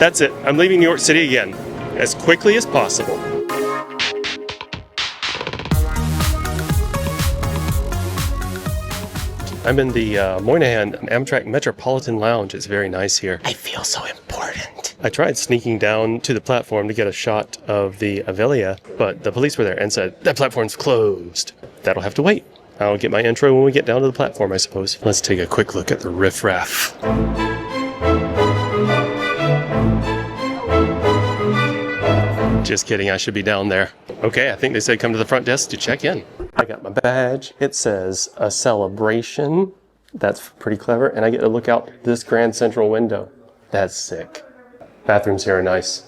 That's it. I'm leaving New York City again, as quickly as possible. I'm in the Moynihan AMTRAK Metropolitan Lounge. It's very nice here. I feel so important. I tried sneaking down to the platform to get a shot of the Avelia, but the police were there and said, that platform's closed. That'll have to wait. I'll get my intro when we get down to the platform, I suppose. Let's take a quick look at the riffraff. Just kidding, I should be down there. Okay, I think they said come to the front desk to check in. I got my badge. It says a celebration. That's pretty clever. And I get to look out this grand central window. That's sick. Bathrooms here are nice.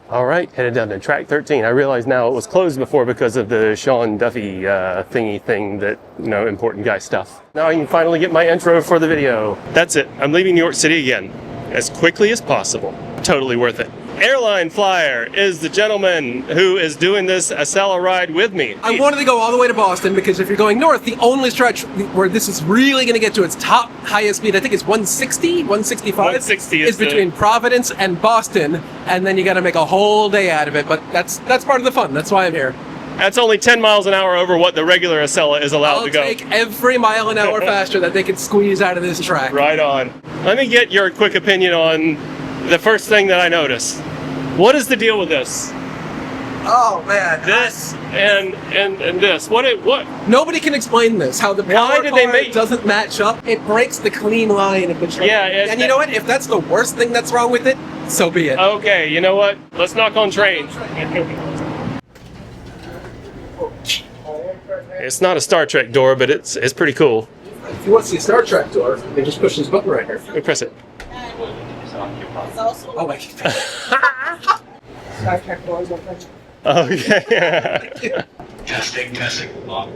All right, headed down to track 13. I realize now it was closed before because of the Sean Duffy thingy thing that, you know, important guy stuff. Now I can finally get my intro for the video. That's it. I'm leaving New York City again, as quickly as possible. Totally worth it. AirlineFlyer is the gentleman who is doing this Acela ride with me. I wanted to go all the way to Boston because if you're going north, the only stretch where this is really going to get to its top highest speed, I think it's 160, 165, 160 is between Providence and Boston, and then you got to make a whole day out of it. But that's part of the fun. That's why I'm here. That's only 10 miles an hour over what the regular Acela is allowed to go. I'll take every mile an hour faster that they can squeeze out of this track. Right on. Let me get your quick opinion on the first thing that I noticed. What is the deal with this? Oh man, this and this. What? Nobody can explain this. How the power car doesn't match up. It breaks the clean line of the train. Yeah, and you know what? If that's the worst thing that's wrong with it, so be it. Okay, you know what? Let's knock on train. It's not a Star Trek door, but it's pretty cool. If you want to see a Star Trek door, you just push this button right here. We press it. Oh my God. Star Trek doors open. Okay. Testing. Lock.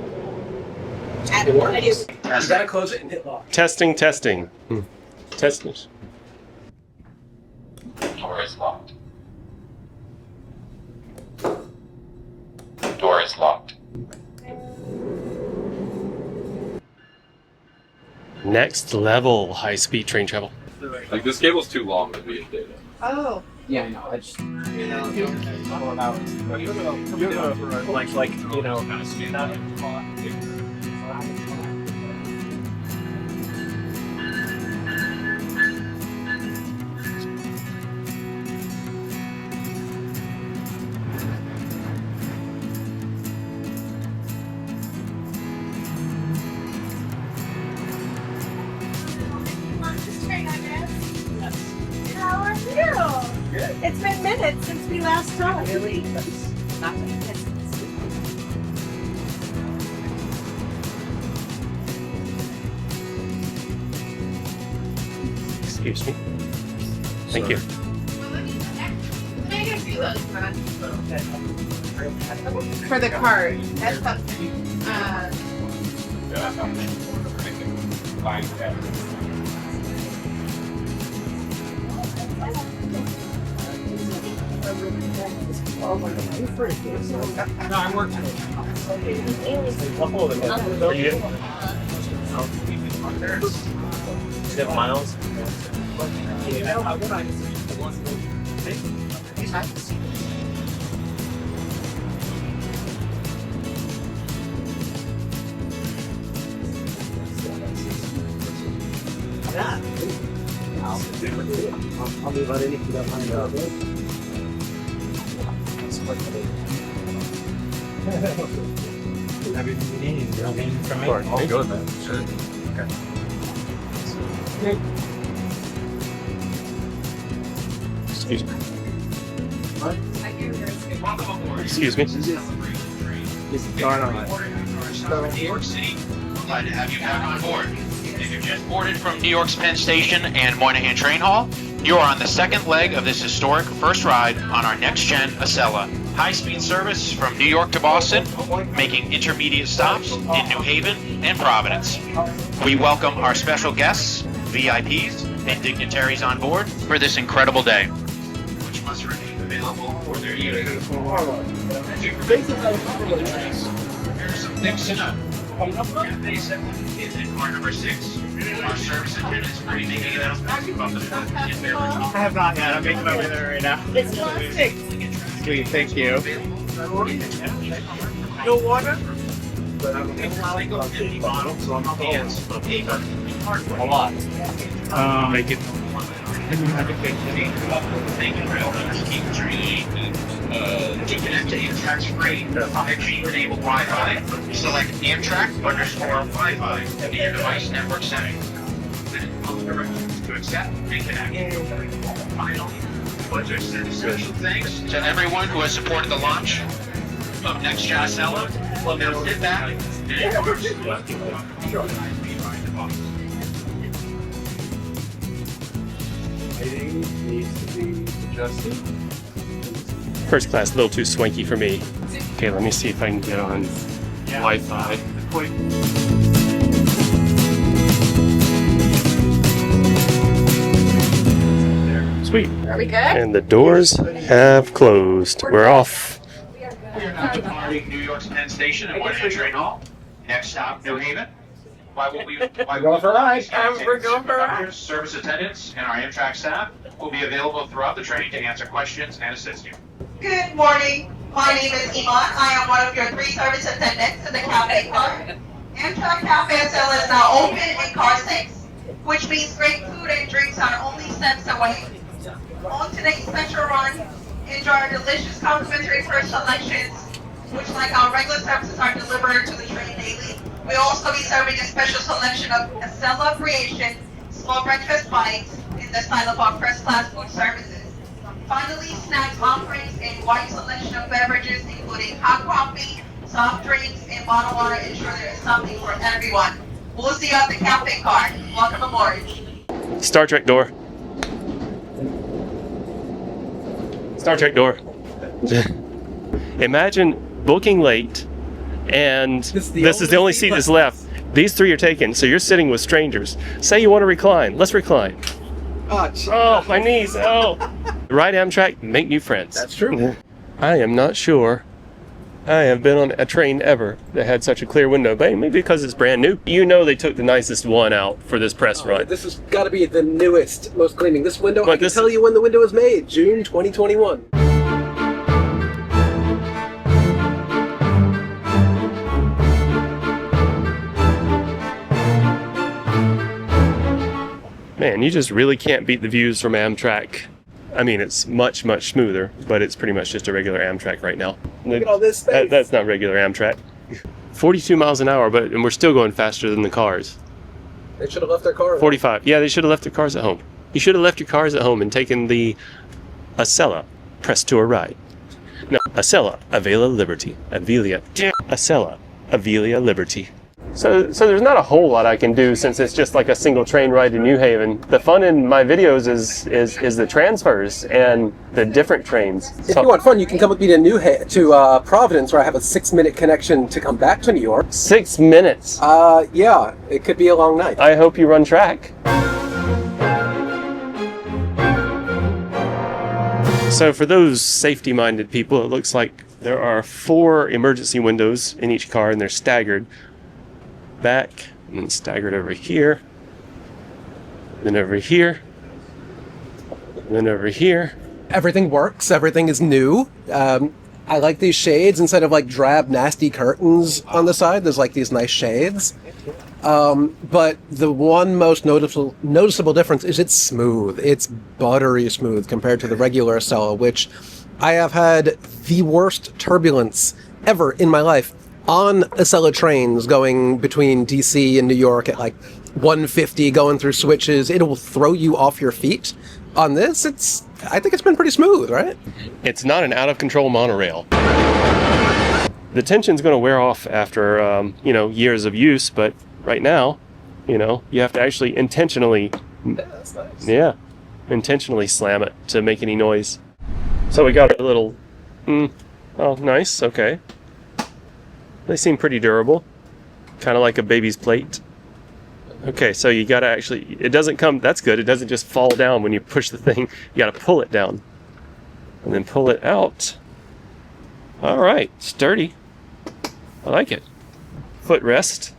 It works. You gotta close it and hit lock. Testing. Testing. Door is locked. Door is locked. Next level high-speed train travel. Like, this cable's too long to be in data. Oh. Yeah, I know. I just More about like you know, kind of stand out. How are you? Good. It's been minutes since we last talked. Really? Excuse me. Thank you. For the card. That's No, I work today. Are you in? Miles. I'll be about anything that might go. Everything you need, you're waiting for me. I'll go with that. Sure. Okay. Excuse me. Excuse me. New York City, glad to have you back on board. If you've just boarded from New York's Penn Station and Moynihan Train Hall, you are on the second leg of this historic first ride on our next-gen Acela. High-speed service from New York to Boston, making intermediate stops in New Haven and Providence. We welcome our special guests, VIPs, and dignitaries on board for this incredible day, which must remain available for their use. Here are some things to know. Is in car number 6. Our service attendants will be making announcements about the food and beverage. I have not yet. I'm making my way there right now. It's plastic. Sweet, thank you. No water? Bottles on cans of paper. A lot. Make it. Thank you very much. Keep drinking. To connect to AMTRAK's free 5G-enabled Wi-Fi, select AMTRAK_Wi-Fi in your device network settings. Then to accept and connect. Finally, want to extend special thanks to everyone who has supported the launch of Next Gen Acela. Now sit back and Lighting needs to be adjusted. First class, a little too swanky for me. Okay, let me see if I can get on Wi-Fi. Sweet. Are we good? And the doors have closed. We're off. We are now departing New York's Penn Station at Moynihan Train Hall. Next stop, New Haven. Going for a ride. We're going for a ride. Service attendants and our AMTRAK staff will be available throughout the train to answer questions and assist you. Good morning. My name is Iman. I am one of your 3 service attendants in the cafe car. AMTRAK Cafe Acela is now open in car 6, which means great food and drinks are only steps away. On today's special run, enjoy our delicious complimentary first selections, which like our regular services are delivered to the train daily. We'll also be serving a special selection of Acela creation small breakfast bites in the style of our first class food services. Finally, snacks offerings and wide selection of beverages, including hot coffee, soft drinks, and bottled water, ensure there is something for everyone. We'll see you at the cafe car. Welcome aboard. Star Trek door. Star Trek door. Imagine booking late and this is the only seat that's left. These 3 are taken, so you're sitting with strangers. Say you want to recline. Let's recline. Oh, my knees. Oh. Ride Amtrak, make new friends. That's true. I am not sure I have been on a train ever that had such a clear window, but maybe because it's brand new. You know they took the nicest one out for this press run. This has got to be the newest, most cleaning. This window, But I can this- tell you when the window was made, June 2021. Man, you just really can't beat the views from Amtrak. I mean, it's much, much smoother, but it's pretty much just a regular Amtrak right now. Look at all this space. That's not regular Amtrak. 42 miles an hour, and we're still going faster than the cars. They should have left their car. 45. Yeah, they should have left their cars at home. You should have left your cars at home and taken the Acela Press Tour ride. No, Acela, Avelia Liberty. Avelia. Acela, Avelia Liberty. So there's not a whole lot I can do since it's just like a single train ride to New Haven. The fun in my videos is the transfers and the different trains. If you want fun, you can come with me to Providence, where I have a 6-minute connection to come back to New York. 6 minutes. Yeah, it could be a long night. I hope you run track. So for those safety-minded people, it looks like there are 4 emergency windows in each car, and they're staggered. Back, and then staggered over here, then over here, then over here. Everything works. Everything is new. I like these shades instead of like drab, nasty curtains on the side. There's like these nice shades. But the one most noticeable difference is it's smooth. It's buttery smooth compared to the regular Acela, which I have had the worst turbulence ever in my life on Acela trains going between DC and New York at like 150 going through switches. It will throw you off your feet. On this, I think it's been pretty smooth, right? It's not an out-of-control monorail. The tension's going to wear off after, years of use, but right now, you have to actually intentionally, That's nice. intentionally slam it to make any noise. So we got a little, oh, nice, okay. They seem pretty durable, kind of like a baby's plate. Okay, so you gotta actually, it doesn't come, that's good, it doesn't just fall down when you push the thing, you gotta pull it down. And then pull it out. All right, sturdy. I like it. footrest.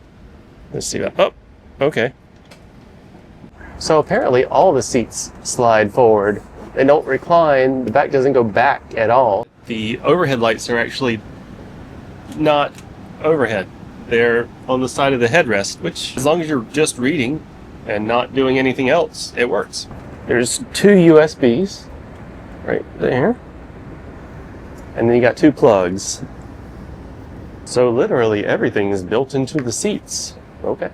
Let's see that. Oh, okay. So apparently all the seats slide forward. They don't recline. The back doesn't go back at all. The overhead lights are actually not overhead. They're on the side of the headrest, which as long as you're just reading and not doing anything else, it works. There's 2 USBs right there. And then you got 2 plugs. So literally everything is built into the seats. Okay.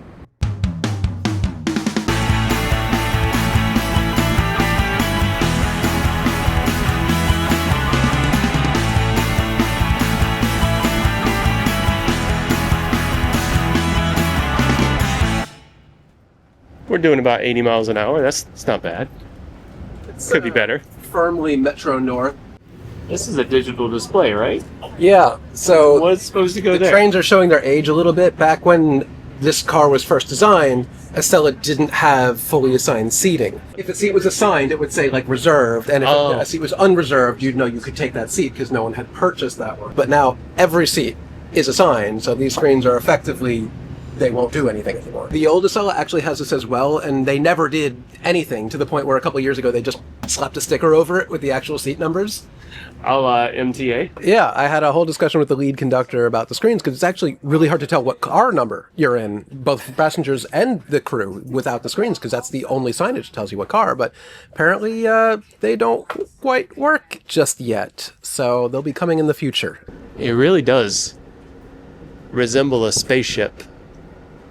We're doing about 80 miles an hour. That's not bad. Could be better. Firmly Metro North. This is a digital display, right? Yeah, so What's supposed to go the there? trains are showing their age a little bit. Back when this car was first designed, Acela didn't have fully assigned seating. If a seat was assigned, it would say like reserved, and if a seat was unreserved, you'd know you could take that seat because no one had purchased that one. But now every seat is assigned, so these screens are effectively, they won't do anything anymore. The old Acela actually has this as well, and they never did anything to the point where a couple years ago they just slapped a sticker over it with the actual seat numbers. MTA. Yeah, I had a whole discussion with the lead conductor about the screens because it's actually really hard to tell what car number you're in, both for passengers and the crew, without the screens, because that's the only signage that tells you what car. But apparently they don't quite work just yet, so they'll be coming in the future. It really does resemble a spaceship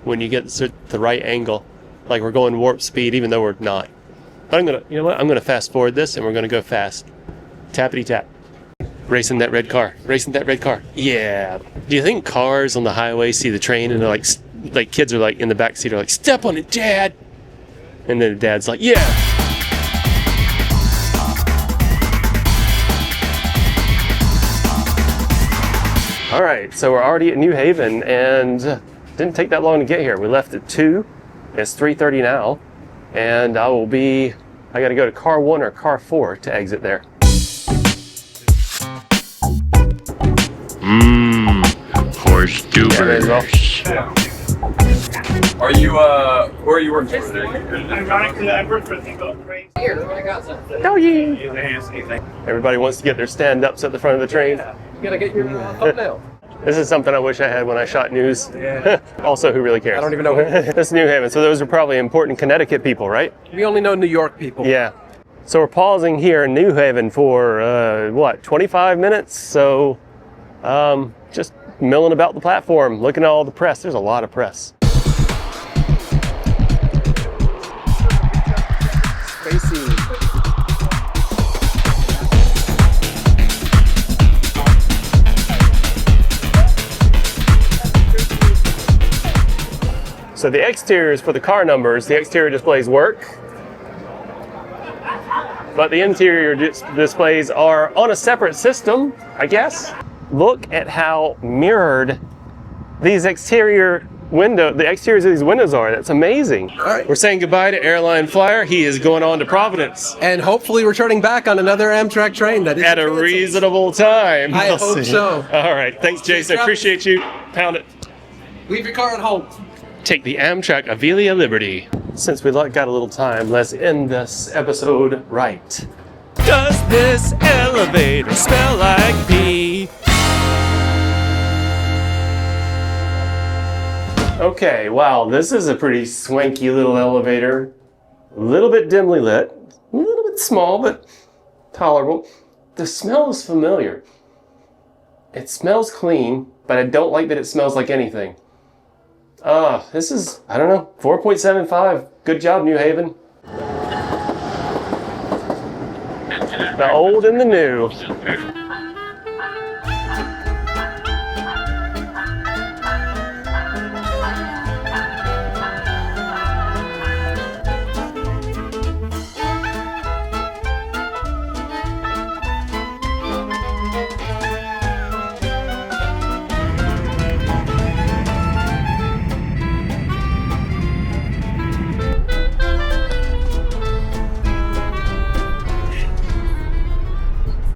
when you get the right angle. Like we're going warp speed, even though we're not. But you know what? I'm gonna fast forward this, and we're gonna go fast. Tappity tap. Racing that red car. Racing that red car. Yeah. Do you think cars on the highway see the train and they're like kids are like in the back seat are like, step on it, Dad. And then the dad's like, yeah. All right, so we're already at New Haven and didn't take that long to get here. We left at 2. It's 3:30 now. And I gotta go to car 1 or car 4 to exit there. Horse duvers. Are you, who are you working for today? Ironically, I work for a thing called Praise. Oh yeah. Everybody wants to get their stand-ups at the front of the train. You gotta get your thumbnail. This is something I wish I had when I shot news. Yeah. Also, who really cares? I don't even know who. This is New Haven, so those are probably important Connecticut people, right? We only know New York people. Yeah. So we're pausing here in New Haven for, 25 minutes? So, just milling about the platform, looking at all the press. There's a lot of press. Spacey. So the exteriors for the car numbers, the exterior displays work, but the interior displays are on a separate system, I guess. Look at how mirrored these the exteriors of these windows are. That's amazing. All right. We're saying goodbye to AirlineFlyer. He is going on to Providence And hopefully returning back on another AMTRAK train that is at a canceled. reasonable time. I We'll hope see. so. All right. Thanks, Jason. Appreciate you. Pound it. Leave your car at home. Take the AMTRAK Avelia Liberty. Since we got a little time, let's end this episode right. Does this elevator smell like pee? Okay, wow, this is a pretty swanky little elevator. A little bit dimly lit, a little bit small, but tolerable. The smell is familiar. It smells clean, but I don't like that it smells like anything. This is, I don't know, 4.75. Good job, New Haven. The old and the new.